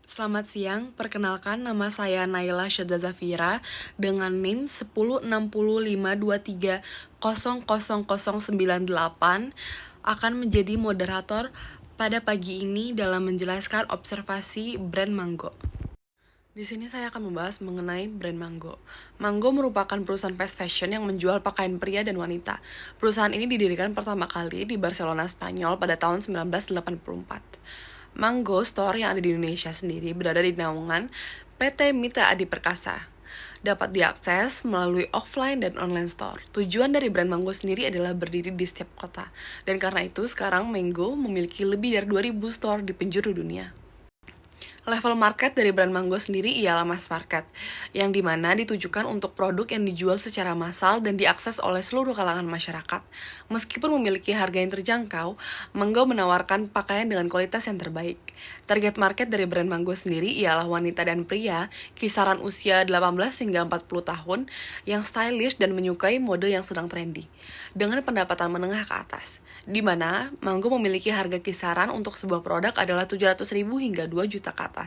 Selamat siang, perkenalkan nama saya Naila Syadza Zafira dengan NIM 106052300098 akan menjadi moderator pada pagi ini dalam menjelaskan observasi brand Mango. Di sini saya akan membahas mengenai brand Mango. Mango merupakan perusahaan fast fashion yang menjual pakaian pria dan wanita. Perusahaan ini didirikan pertama kali di Barcelona, Spanyol pada tahun 1984. Mango Store yang ada di Indonesia sendiri berada di naungan PT Mitra Adi Perkasa. Dapat diakses melalui offline dan online store. Tujuan dari brand Mango sendiri adalah berdiri di setiap kota. Dan karena itu sekarang Mango memiliki lebih dari 2000 store di penjuru dunia. Level market dari brand Mango sendiri ialah mass market, yang dimana ditujukan untuk produk yang dijual secara massal dan diakses oleh seluruh kalangan masyarakat. Meskipun memiliki harga yang terjangkau, Mango menawarkan pakaian dengan kualitas yang terbaik. Target market dari brand Mango sendiri ialah wanita dan pria, kisaran usia 18 hingga 40 tahun, yang stylish dan menyukai mode yang sedang trendy, dengan pendapatan menengah ke atas, di mana Mango memiliki harga kisaran untuk sebuah produk adalah 700.000 hingga 2 juta ke atas.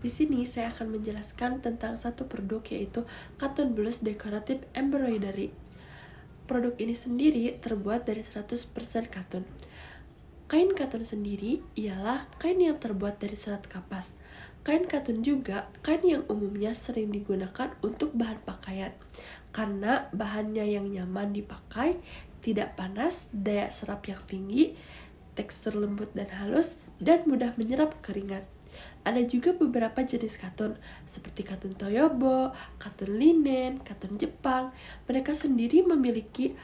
Di sini saya akan menjelaskan tentang satu produk yaitu Cotton Blues Decorative Embroidery. Produk ini sendiri terbuat dari 100% katun. Kain katun sendiri ialah kain yang terbuat dari serat kapas. Kain katun juga kain yang umumnya sering digunakan untuk bahan pakaian karena bahannya yang nyaman dipakai, tidak panas, daya serap yang tinggi, tekstur lembut dan halus, dan mudah menyerap keringat. Ada juga beberapa jenis katun, seperti katun Toyobo, katun linen, katun Jepang. Mereka sendiri memiliki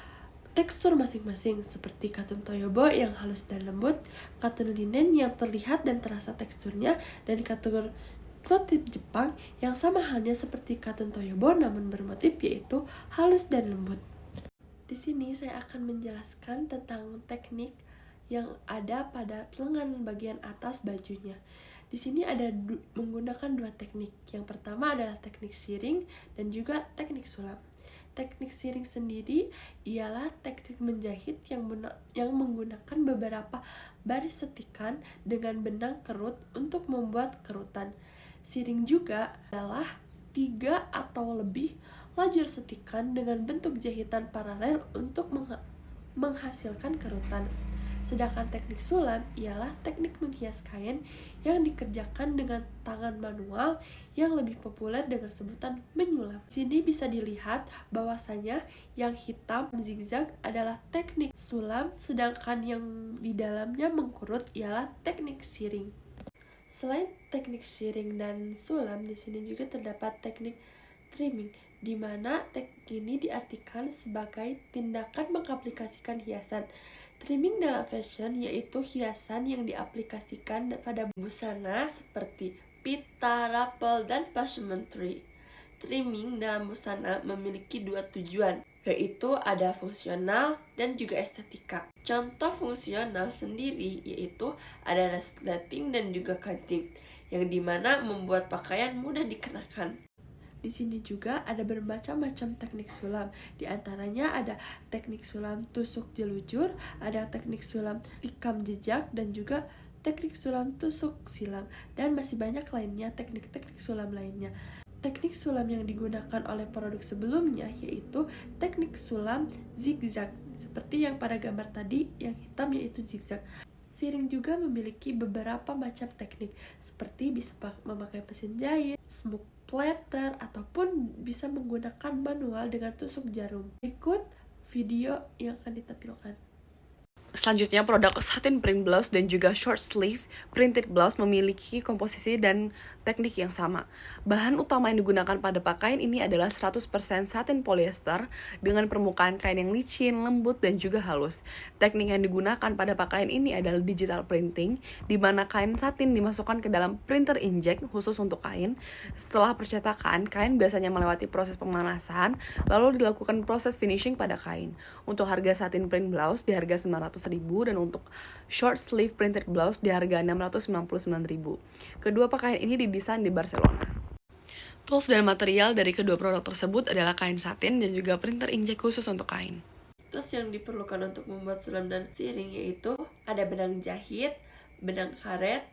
tekstur masing-masing, seperti katun Toyobo yang halus dan lembut, katun linen yang terlihat dan terasa teksturnya, dan katun motif Jepang yang sama halnya seperti katun Toyobo namun bermotif yaitu halus dan lembut. Di sini saya akan menjelaskan tentang teknik yang ada pada lengan bagian atas bajunya. Di sini ada menggunakan dua teknik. Yang pertama adalah teknik siring dan juga teknik sulam. Teknik siring sendiri ialah teknik menjahit yang menggunakan beberapa baris setikan dengan benang kerut untuk membuat kerutan. Siring juga adalah 3 atau lebih lajur setikan dengan bentuk jahitan paralel untuk menghasilkan kerutan. Sedangkan teknik sulam ialah teknik menghias kain yang dikerjakan dengan tangan manual yang lebih populer dengan sebutan menyulam. Di sini bisa dilihat bahwasanya yang hitam zigzag adalah teknik sulam, sedangkan yang di dalamnya mengkurut ialah teknik siring. Selain teknik siring dan sulam, di sini juga terdapat teknik trimming, di mana teknik ini diartikan sebagai tindakan mengaplikasikan hiasan. Trimming dalam fashion yaitu hiasan yang diaplikasikan pada busana seperti pita, rapel, dan passementerie. Trimming dalam busana memiliki dua tujuan, yaitu ada fungsional dan juga estetika. Contoh fungsional sendiri yaitu ada resleting dan juga cutting, yang dimana membuat pakaian mudah dikenakan. Di sini juga ada bermacam-macam teknik sulam. Di antaranya ada teknik sulam tusuk jelujur, ada teknik sulam tikam jejak, dan juga teknik sulam tusuk silang, dan masih banyak lainnya teknik-teknik sulam lainnya. Teknik sulam yang digunakan oleh produk sebelumnya yaitu teknik sulam zigzag, seperti yang pada gambar tadi yang hitam yaitu zigzag. Siring juga memiliki beberapa macam teknik, seperti bisa memakai mesin jahit, smoke platter, ataupun bisa menggunakan manual dengan tusuk jarum. Berikut video yang akan ditampilkan. Selanjutnya, produk satin print blouse dan juga short sleeve printed blouse memiliki komposisi dan teknik yang sama. Bahan utama yang digunakan pada pakaian ini adalah 100% satin polyester dengan permukaan kain yang licin, lembut, dan juga halus. Teknik yang digunakan pada pakaian ini adalah digital printing, di mana kain satin dimasukkan ke dalam printer inkjet khusus untuk kain. Setelah percetakan, kain biasanya melewati proses pemanasan, lalu dilakukan proses finishing pada kain. Untuk harga satin print blouse di harga 900.000 dan untuk short sleeve printed blouse di harga 699.000. Kedua pakaian ini didesain di Barcelona. Tools dan material dari kedua produk tersebut adalah kain satin dan juga printer inkjet khusus untuk kain. Tools yang diperlukan untuk membuat sulam dan siring yaitu ada benang jahit, benang karet,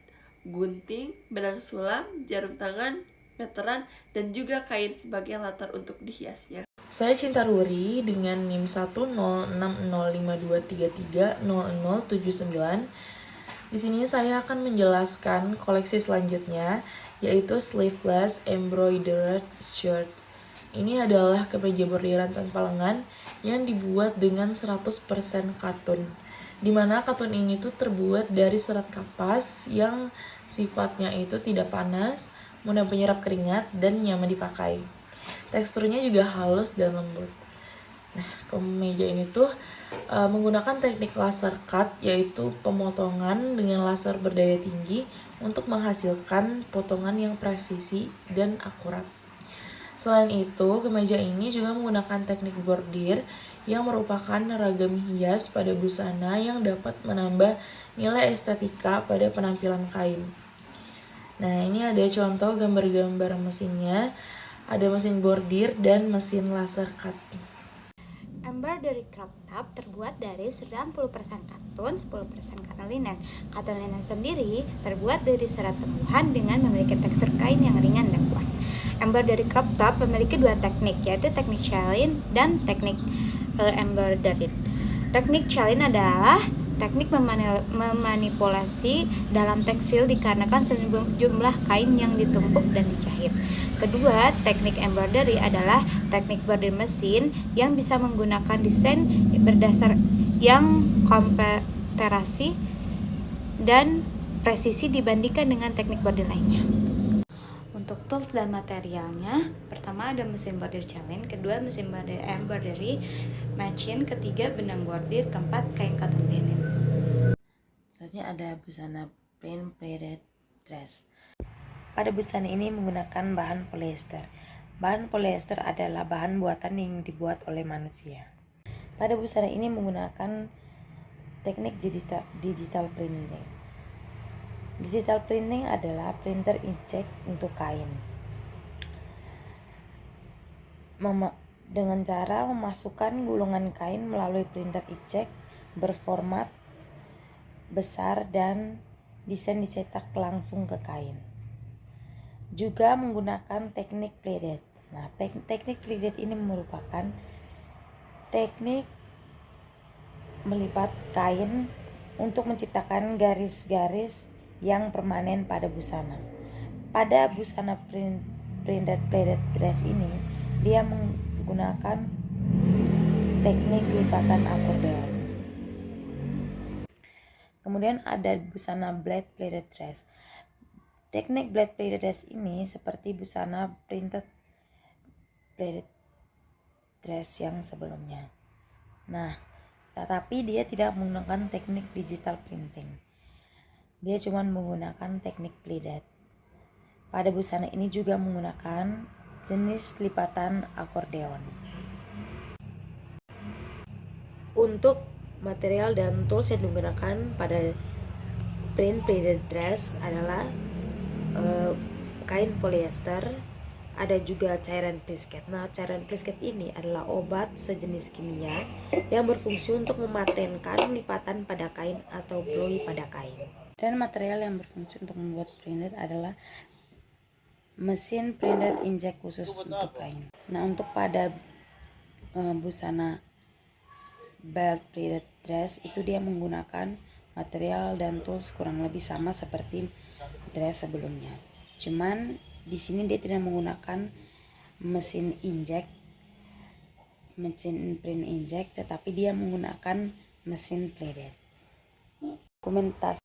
gunting, benang sulam, jarum tangan, meteran, dan juga kain sebagai latar untuk dihiasnya. Saya Cinta Ruri dengan NIM 1060523300079. Di sini saya akan menjelaskan koleksi selanjutnya, yaitu sleeveless embroidered shirt. Ini adalah kemeja bordiran tanpa lengan yang dibuat dengan 100% katun. Dimana katun ini tuh terbuat dari serat kapas yang sifatnya itu tidak panas, mudah penyerap keringat, dan nyaman dipakai. Teksturnya juga halus dan lembut. Nah, kemeja ini tuh menggunakan teknik laser cut, yaitu pemotongan dengan laser berdaya tinggi untuk menghasilkan potongan yang presisi dan akurat. Selain itu, kemeja ini juga menggunakan teknik bordir yang merupakan ragam hias pada busana yang dapat menambah nilai estetika pada penampilan kain. Nah, ini ada contoh gambar-gambar mesinnya. Ada mesin bordir dan mesin laser cut. Embroidery crop top terbuat dari 90% katun, 10% katun linen. Katun linen sendiri terbuat dari serat tumbuhan dengan memiliki tekstur kain yang ringan dan kuat. Embroidery crop top memiliki dua teknik, yaitu teknik chalin dan teknik embroidery. Teknik chalin adalah teknik memanipulasi dalam tekstil dikarenakan sejumlah kain yang ditumpuk dan dijahit. Kedua, teknik embroidery adalah teknik bordir mesin yang bisa menggunakan desain berdasar yang komparasi dan presisi dibandingkan dengan teknik bordir lainnya. Untuk tools dan materialnya, pertama ada mesin bordir chalin, kedua mesin bordir embroidery machine, ketiga benang bordir, keempat kain katun linen. Selanjutnya ada busana print pleated dress. Pada busana ini menggunakan bahan polyester. Bahan polyester adalah bahan buatan yang dibuat oleh manusia. Pada busana ini menggunakan teknik digital printing. Digital printing adalah printer inkjet untuk kain. Dengan cara memasukkan gulungan kain melalui printer inkjet berformat besar dan desain dicetak langsung ke kain. Juga menggunakan teknik pleated. Nah, teknik pleated ini merupakan teknik melipat kain untuk menciptakan garis-garis yang permanen pada busana. Pada busana printed pleated dress ini, dia menggunakan teknik lipatan akordeon. Kemudian ada busana blade pleated dress. Teknik blade pleated dress ini seperti busana printed pleated dress yang sebelumnya. Nah, tetapi dia tidak menggunakan teknik digital printing. Dia cuma menggunakan teknik pleated. Pada busana ini juga menggunakan jenis lipatan akordeon. Untuk material dan tools yang digunakan pada print pleated dress adalah kain polyester, ada juga cairan plisket. Nah, cairan plisket ini adalah obat sejenis kimia yang berfungsi untuk mematenkan lipatan pada kain atau bloy pada kain. Dan material yang berfungsi untuk membuat printed adalah mesin printed inkjet khusus untuk kain. Nah, untuk pada busana belt pleated dress itu dia menggunakan material dan tools kurang lebih sama seperti dress sebelumnya. Cuman di sini dia tidak menggunakan mesin print inkjet, tetapi dia menggunakan mesin pleated. Dokumentasi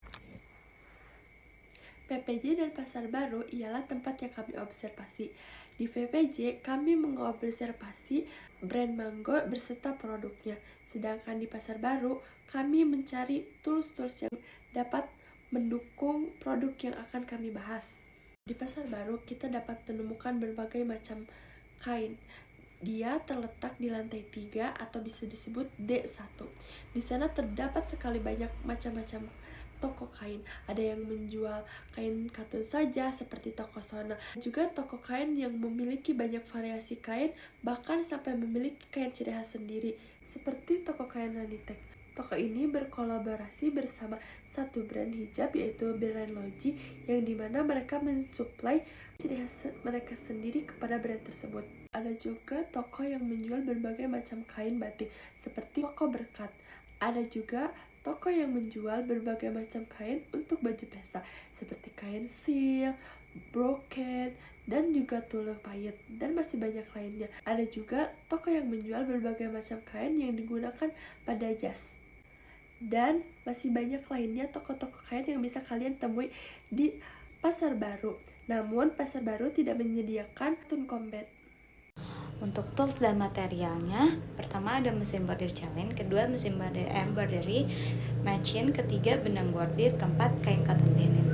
PPJ dan Pasar Baru ialah tempat yang kami observasi. Di PPJ, kami mengobservasi brand Mango beserta produknya. Sedangkan di Pasar Baru, kami mencari tools-tools yang dapat mendukung produk yang akan kami bahas. Di Pasar Baru, kita dapat menemukan berbagai macam kain. Dia terletak di lantai 3 atau bisa disebut D1. Di sana terdapat sekali banyak macam-macam toko kain. Ada yang menjual kain katun saja seperti toko Sona. Juga toko kain yang memiliki banyak variasi kain, bahkan sampai memiliki kain ciri khas sendiri seperti toko kain Lanitek. Toko ini berkolaborasi bersama satu brand hijab yaitu brand Logi, yang dimana mereka mensuplai ciri khas mereka sendiri kepada brand tersebut. Ada juga toko yang menjual berbagai macam kain batik seperti toko Berkat. Ada juga toko yang menjual berbagai macam kain untuk baju pesta seperti kain silk, brocade, dan juga tulung payet, dan masih banyak lainnya. Ada juga toko yang menjual berbagai macam kain yang digunakan pada jas. Dan masih banyak lainnya toko-toko kain yang bisa kalian temui di Pasar Baru. Namun Pasar Baru tidak menyediakan katun combat. Untuk tools dan materialnya, pertama ada mesin bordir challenge, kedua mesin bordir embroidery machine, ketiga benang bordir, keempat kain cotton linen.